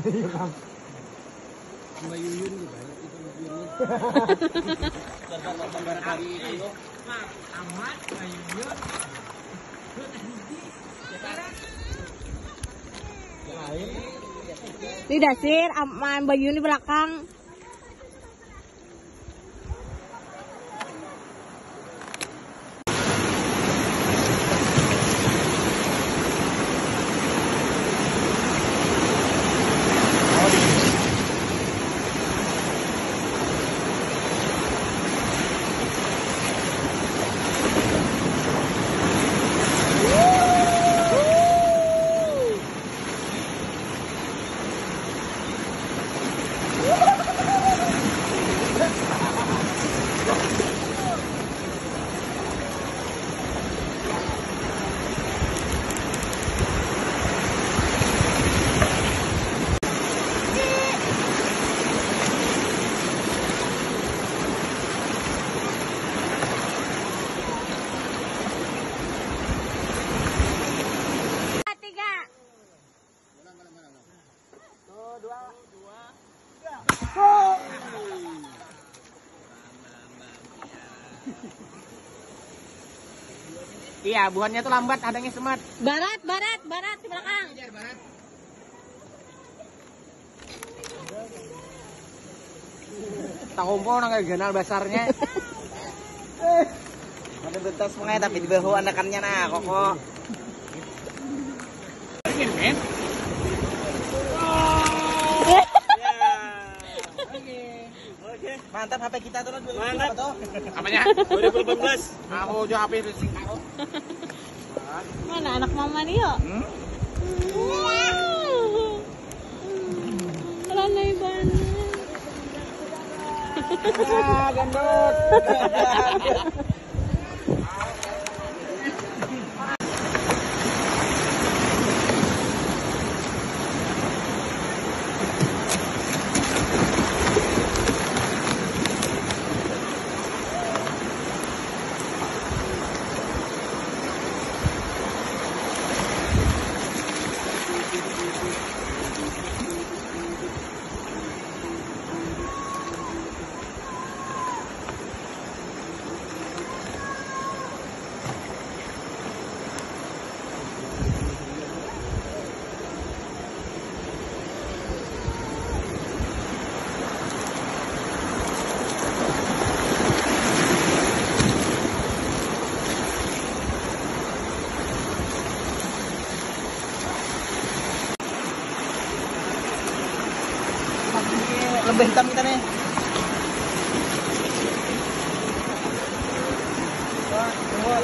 Mbak Yuyun juga itu Yuyun. Amat Mbak Yuyun. Di dasir, aman Mbak Yuyun di belakang. Iya, buahnya tuh lambat, adanya semat. Barat di belakang. Barat. Tak kumpul nang genal basarnya. Ada bentuk sungai tapi di bahu anakannya nah koko. Men. Oke. Mantap HP kita tuh. Mantap. Tuh. Apanya? 2018. Aku jual HP di sini. Mana anak mama nih yuk? Lanai banget. Gendut. Lebih hitam kita nih. Wah,